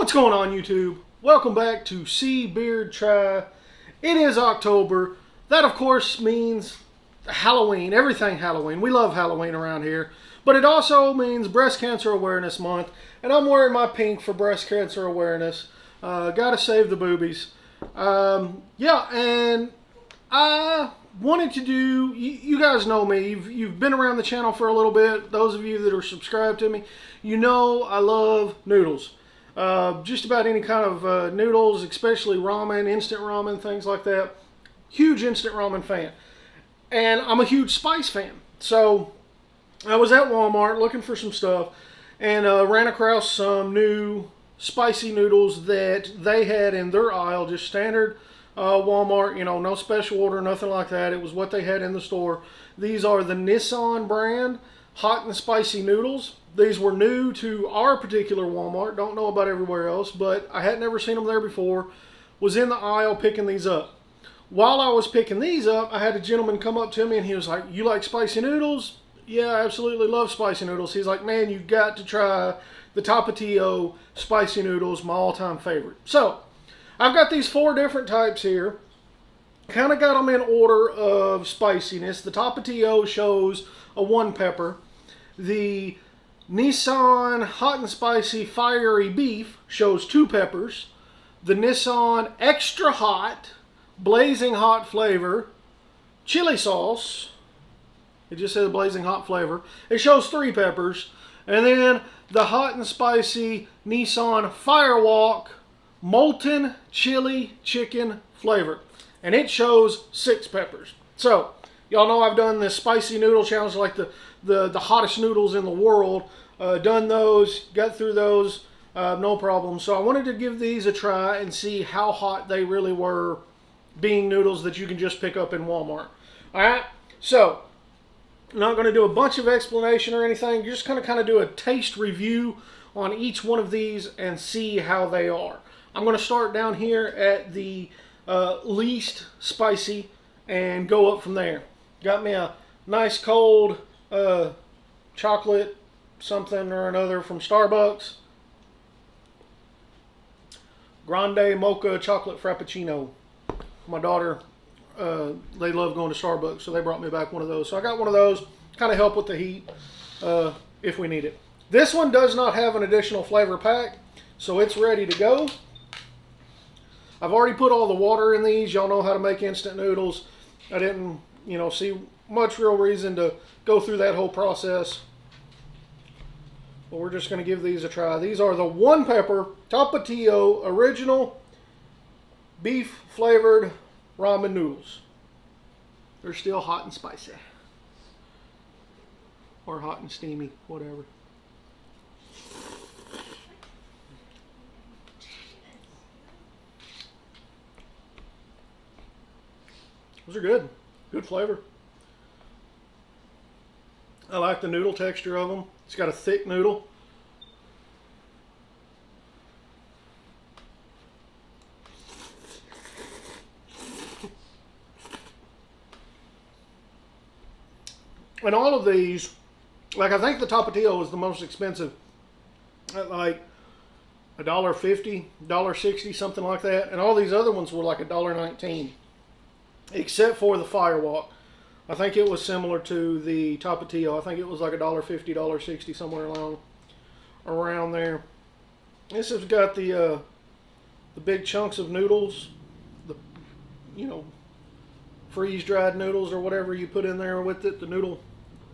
What's going on, YouTube? Welcome back to SeeBeardTry. It is October. That, of course, means Halloween. Everything Halloween. We love Halloween around here. But it also means Breast Cancer Awareness Month. And I'm wearing my pink for Breast Cancer Awareness. Gotta save the boobies. Yeah, and I wanted to do, you guys know me, you've been around the channel for a little bit. Those of you that are subscribed to me, you know I love noodles. Just about any kind of noodles, especially ramen, instant ramen, things like that. Huge instant ramen fan. And I'm a huge spice fan. So I was at Walmart looking for some stuff and ran across some new spicy noodles that they had in their aisle, just standard Walmart, you know, no special order, nothing like that. It was what they had in the store. These are the Nissan brand hot and spicy noodles. These were new to our particular Walmart. Don't know about everywhere else, but I had never seen them there before. Was in the aisle picking these up. While I was picking these up, I had a gentleman come up to me and he was like, "You like spicy noodles?" "Yeah, I absolutely love spicy noodles." He's like, "Man, you got to try the Tapatio spicy noodles, my all-time favorite." So, I've got these 4 different types here. Kind of got them in order of spiciness. The Tapatio shows a 1 pepper. The Nissan Hot and Spicy Fiery Beef shows 2 peppers. The Nissan Extra Hot Blazing Hot Flavor Chili Sauce, it just says blazing hot flavor, it shows 3 peppers. And then the Hot and Spicy Nissan Firewalk Molten Chili Chicken Flavor, and it shows 6 peppers. So y'all know I've done this spicy noodle challenge, like the hottest noodles in the world. Done those, got through those, no problem. So I wanted to give these a try and see how hot they really were, being noodles that you can just pick up in Walmart. Alright, so I'm not going to do a bunch of explanation or anything. Just kind of do a taste review on each one of these and see how they are. I'm going to start down here at the least spicy and go up from there. Got me a nice cold chocolate something or another from Starbucks. Grande Mocha Chocolate Frappuccino. My daughter, they love going to Starbucks, so they brought me back one of those. So I got one of those, kind of help with the heat if we need it. This one does not have an additional flavor pack, so it's ready to go. I've already put all the water in these. Y'all know how to make instant noodles. I didn't, see much real reason to go through that whole process. But we're just going to give these a try. These are the 1 pepper Tapatio original beef flavored ramen noodles. They're still hot and spicy. Or hot and steamy, whatever. Those are good. Good flavor. I like the noodle texture of them. It's got a thick noodle. And all of these, like, I think the Tapatio is the most expensive at like $1.50, $1.60, something like that. And all these other ones were like $1.19, except for the Firewalk. I think it was similar to the Tapatio. I think it was like $1.50, $1.60, somewhere around there. This has got the big chunks of noodles, the freeze-dried noodles or whatever you put in there with it, the noodle,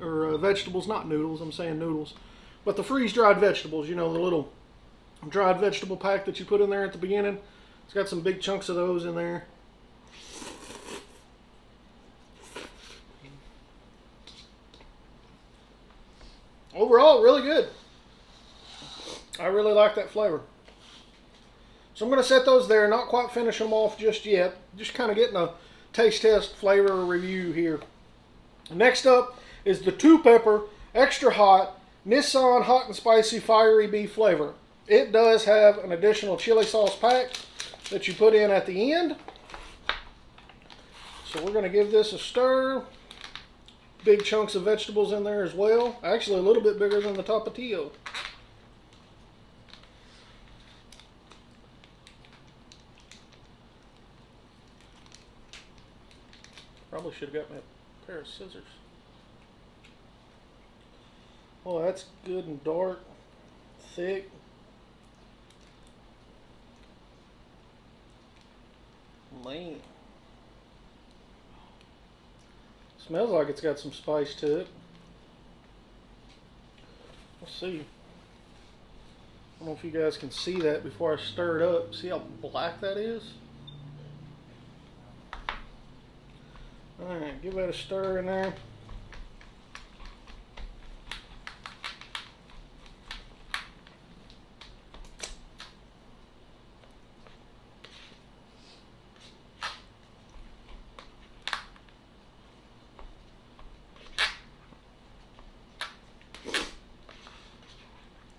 or vegetables, not noodles, I'm saying noodles. But the freeze-dried vegetables, the little dried vegetable pack that you put in there at the beginning. It's got some big chunks of those in there. Overall, really good. I really like that flavor. So I'm going to set those there, not quite finish them off just yet. Just kind of getting a taste test flavor review here. Next up is the 2 pepper extra hot Nissan Hot and Spicy Fiery Beef flavor. It does have an additional chili sauce pack that you put in at the end. So we're going to give this a stir. Big chunks of vegetables in there as well. Actually a little bit bigger than the Tapatio. Probably should have got me a pair of scissors. Oh, that's good and dark, thick. Man. Smells like it's got some spice to it. Let's see. I don't know if you guys can see that before I stir it up. See how black that is? Alright, give that a stir in there.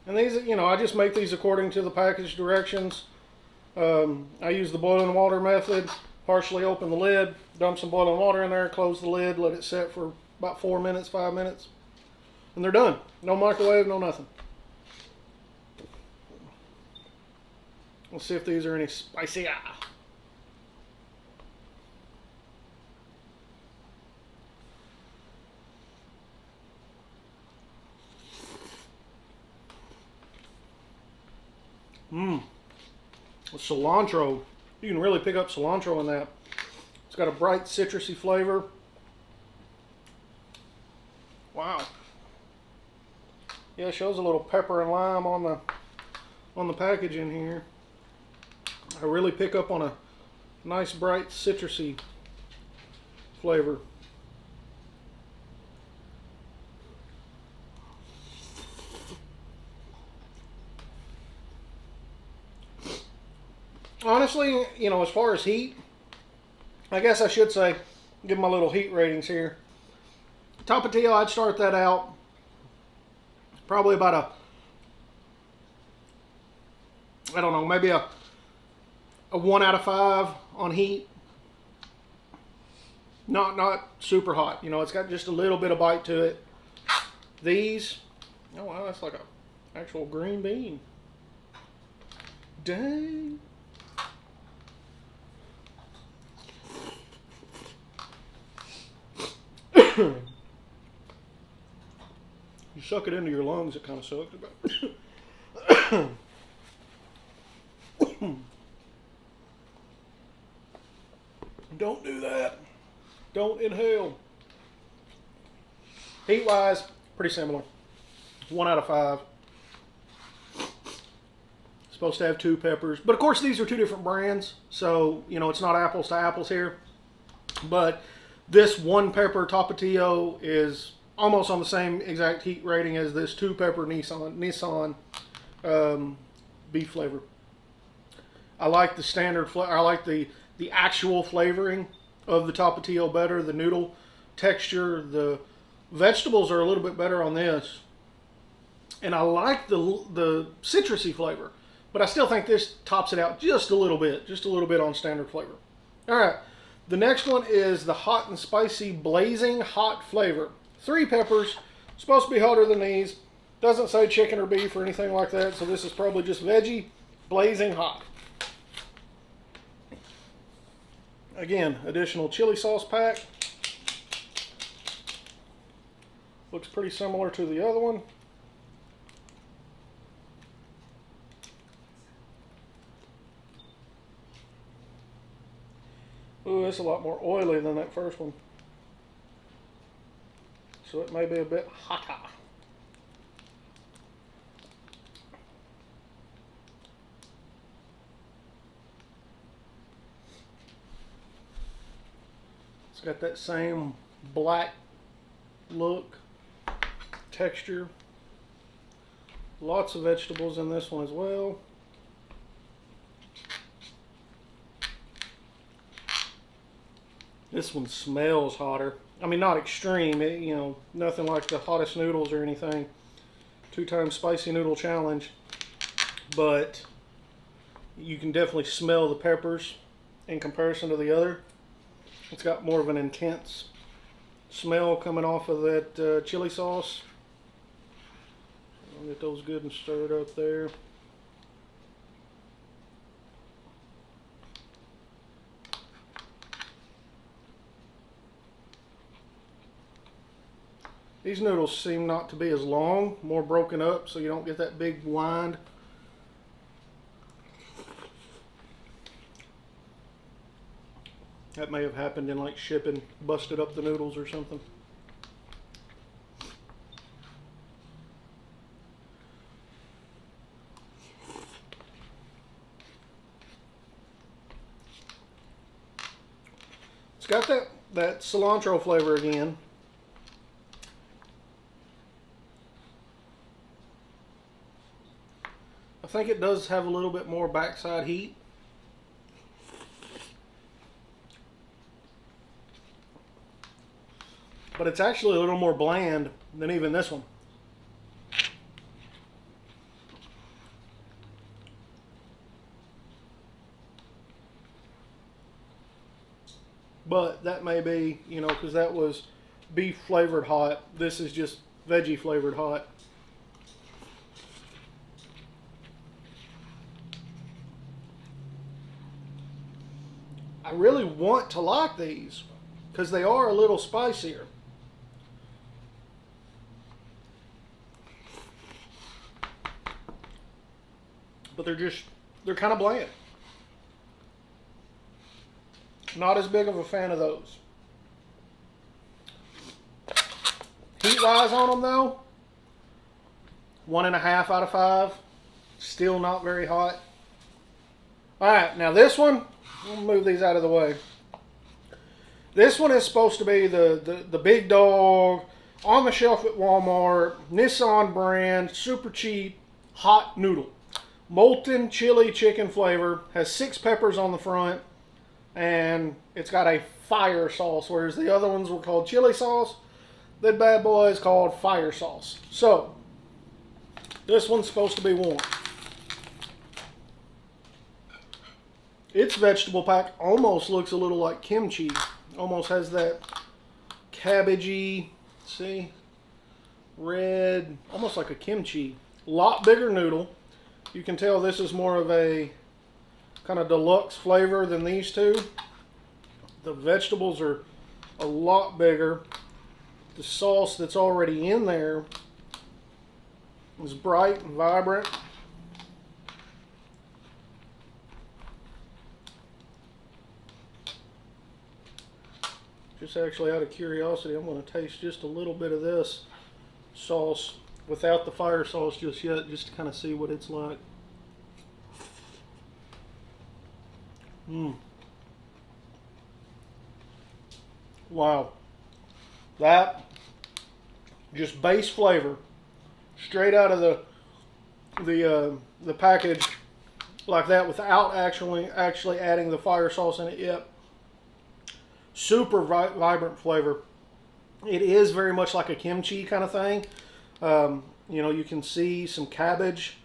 And these, you know, I just make these according to the package directions. I use the boiling water method. Partially open the lid, dump some boiling water in there, close the lid, let it set for about 4 minutes, 5 minutes. And they're done. No microwave, no nothing. Let's see if these are any spicy. With cilantro. You can really pick up cilantro in that. It's got a bright citrusy flavor. Wow. Yeah, it shows a little pepper and lime on the packaging here. I really pick up on a nice bright citrusy flavor. Honestly, you know, as far as heat, I guess I should say, give my little heat ratings here. Tapatio, I'd start that out probably about I don't know, maybe a 1 out of 5 on heat. Not super hot. You know, it's got just a little bit of bite to it. These, oh wow, that's like a actual green bean. Dang. You suck it into your lungs, it kind of sucks. Don't do that. Don't inhale. Heat wise, pretty similar. 1 out of 5. Supposed to have 2 peppers. But of course these are 2 different brands. So, you know, it's not apples to apples here. But this 1 pepper Tapatio is almost on the same exact heat rating as this 2 pepper Nissan beef flavor. I like the standard flavor. I like the actual flavoring of the Tapatio better. The noodle texture, the vegetables are a little bit better on this, and I like the citrusy flavor. But I still think this tops it out just a little bit on standard flavor. All right. The next one is the hot and spicy blazing hot flavor. 3 peppers, supposed to be hotter than these. Doesn't say chicken or beef or anything like that, so this is probably just veggie, blazing hot. Again, additional chili sauce pack. Looks pretty similar to the other one. Ooh, it's a lot more oily than that first one. So it may be a bit hotter. It's got that same black look, texture. Lots of vegetables in this one as well. This one smells hotter. I mean, not extreme, you know, nothing like the hottest noodles or anything. 2-time spicy noodle challenge. But you can definitely smell the peppers in comparison to the other. It's got more of an intense smell coming off of that chili sauce. I'll get those good and stirred up there. These noodles seem not to be as long, more broken up, so you don't get that big wind. That may have happened in like shipping, busted up the noodles or something. It's got that cilantro flavor again. I think it does have a little bit more backside heat. But it's actually a little more bland than even this one. But that may be, you know, because that was beef flavored hot. This is just veggie flavored hot. I really want to like these because they are a little spicier. But they're kind of bland. Not as big of a fan of those. Heat-wise on them though, 1.5 out of 5. Still not very hot. Alright, now this one, we'll move these out of the way. This one is supposed to be the big dog, on the shelf at Walmart, Nissan brand, super cheap, hot noodle. Molten chili chicken flavor, has 6 peppers on the front, and it's got a fire sauce, whereas the other ones were called chili sauce. That bad boy is called fire sauce. So, this one's supposed to be warm. Its vegetable pack almost looks a little like kimchi. Almost has that cabbagey, see, red, almost like a kimchi. Lot bigger noodle. You can tell this is more of a kind of deluxe flavor than these two. The vegetables are a lot bigger. The sauce that's already in there is bright and vibrant. Just actually out of curiosity, I'm going to taste just a little bit of this sauce without the fire sauce just yet, just to kind of see what it's like. Wow. That just base flavor straight out of the package like that without actually adding the fire sauce in it yet. Super vibrant flavor. It is very much like a kimchi kind of thing. You know, you can see some cabbage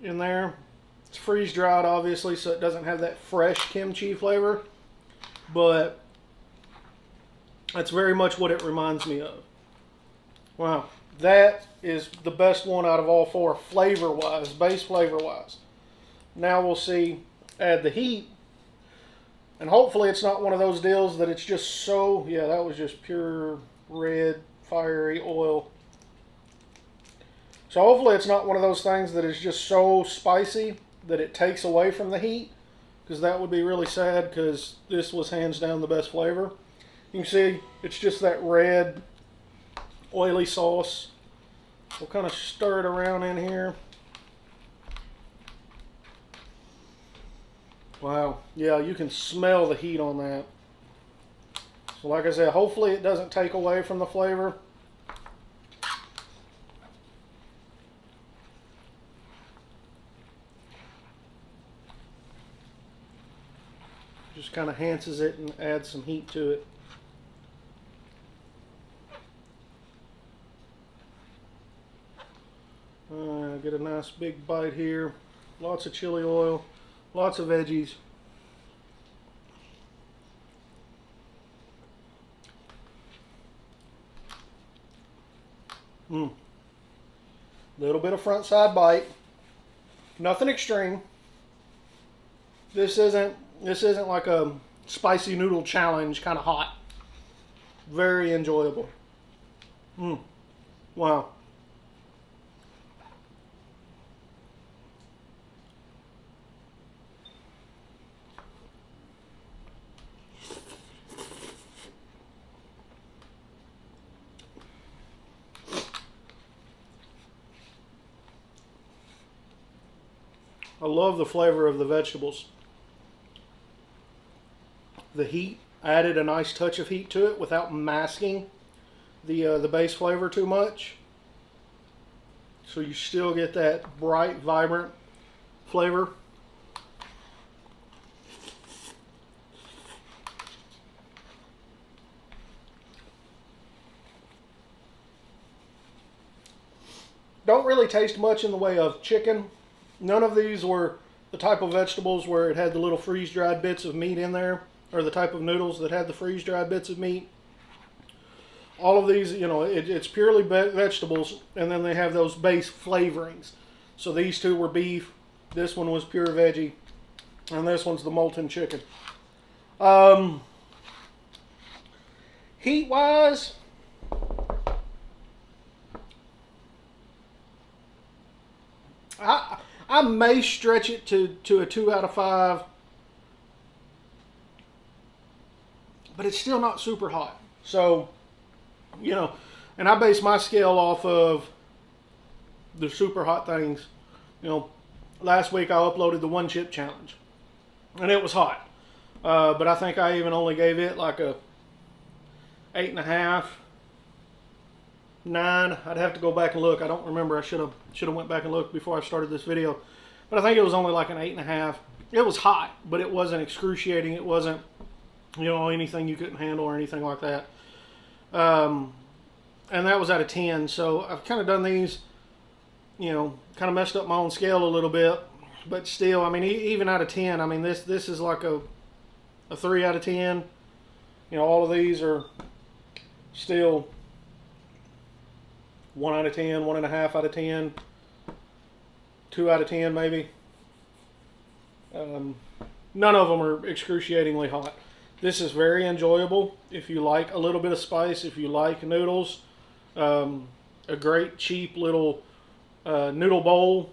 in there. It's freeze dried, obviously, so it doesn't have that fresh kimchi flavor, but that's very much what it reminds me of. Wow, that is the best one out of all 4 flavor-wise, base flavor-wise. Now we'll see, add the heat. And hopefully it's not one of those deals that it's just so, yeah, that was just pure red, fiery oil. So hopefully it's not one of those things that is just so spicy that it takes away from the heat, because that would be really sad, because this was hands down the best flavor. You can see it's just that red, oily sauce. We'll kind of stir it around in here. Wow, yeah, you can smell the heat on that. So like I said, hopefully it doesn't take away from the flavor. Just kind of enhances it and adds some heat to it. Get a nice big bite here. Lots of chili oil. Lots of veggies. Little bit of front side bite. Nothing extreme. This isn't like a spicy noodle challenge kind of hot. Very enjoyable. Wow. I love the flavor of the vegetables. The heat added a nice touch of heat to it without masking the base flavor too much. So you still get that bright, vibrant flavor. Don't really taste much in the way of chicken. None of these were the type of vegetables where it had the little freeze-dried bits of meat in there, or the type of noodles that had the freeze-dried bits of meat. All of these, you know, it's purely vegetables, and then they have those base flavorings. So these two were beef, this one was pure veggie, and this one's the molten chicken. Heat-wise, I may stretch it to a 2 out of 5, but it's still not super hot. So, you know, and I base my scale off of the super hot things. You know, last week I uploaded the 1 chip challenge, and it was hot. But I think I even only gave it like a 8.5, 9. I'd have to go back and look. I don't remember. I should have went back and looked before I started this video. But I think it was only like an 8.5. It was hot, but it wasn't excruciating. It wasn't, you know, anything you couldn't handle or anything like that. And that was out of 10. So I've kind of done these, you know, kind of messed up my own scale a little bit. But still, I mean, even out of 10, I mean, this is like a 3 out of 10. You know, all of these are still 1 out of 10, 1.5 out of 10, 2 out of 10 maybe. None of them are excruciatingly hot. This is very enjoyable if you like a little bit of spice, if you like noodles. A great cheap little noodle bowl.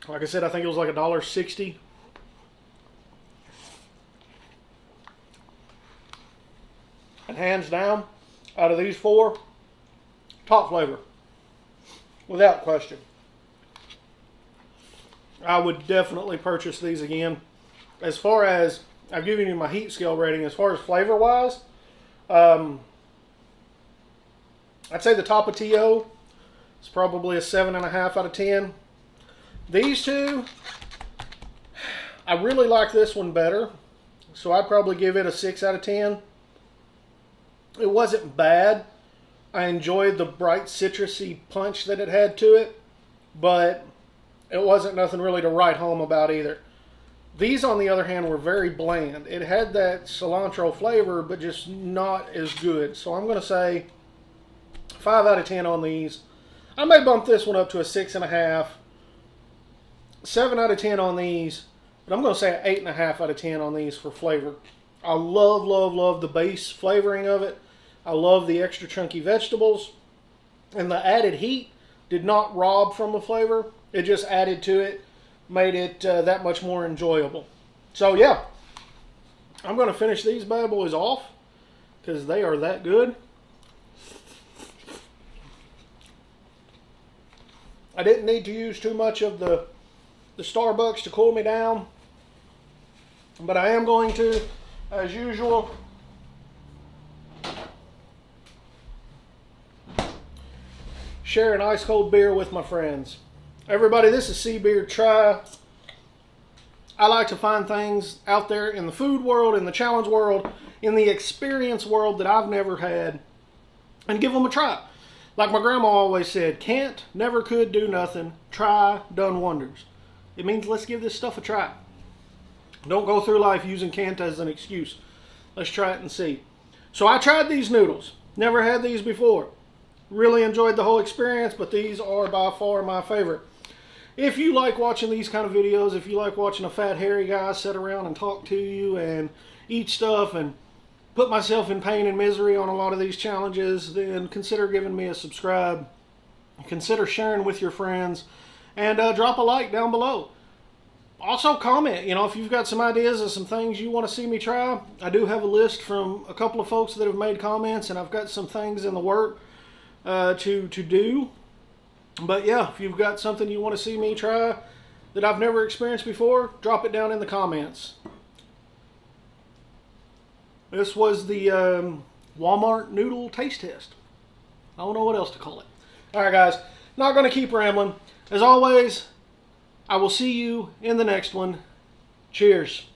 Like I said, I think it was like $1.60. And hands down, out of these 4, top flavor. Without question. I would definitely purchase these again. As far as, I've given you my heat scale rating, as far as flavor wise, I'd say the Tapatio is probably a 7.5 out of 10. These two, I really like this one better, so I'd probably give it a 6 out of 10. It wasn't bad. I enjoyed the bright citrusy punch that it had to it, but it wasn't nothing really to write home about either. These, on the other hand, were very bland. It had that cilantro flavor, but just not as good. So I'm going to say 5 out of 10 on these. I may bump this one up to a 6.5. 7 out of 10 on these, but I'm going to say an 8.5 out of 10 on these for flavor. I love, love, love the base flavoring of it. I love the extra chunky vegetables. And the added heat did not rob from the flavor. It just added to it, made it that much more enjoyable. So yeah, I'm going to finish these bad boys off because they are that good. I didn't need to use too much of the Starbucks to cool me down, but I am going to, as usual, share an ice cold beer with my friends. Everybody, this is SeeBeardTry. I like to find things out there in the food world, in the challenge world, in the experience world that I've never had, and give them a try. Like my grandma always said, can't, never could, do nothing. Try, done wonders. It means let's give this stuff a try. Don't go through life using can't as an excuse. Let's try it and see. So I tried these noodles. Never had these before. Really enjoyed the whole experience, but these are by far my favorite. If you like watching these kind of videos, if you like watching a fat hairy guy sit around and talk to you and eat stuff and put myself in pain and misery on a lot of these challenges, then consider giving me a subscribe. Consider sharing with your friends, and drop a like down below. Also comment, if you've got some ideas of some things you want to see me try. I do have a list from a couple of folks that have made comments, and I've got some things in the work to do. But yeah, if you've got something you want to see me try that I've never experienced before, drop it down in the comments. This was the Walmart noodle taste test. I don't know what else to call it. Alright guys, not going to keep rambling. As always, I will see you in the next one. Cheers.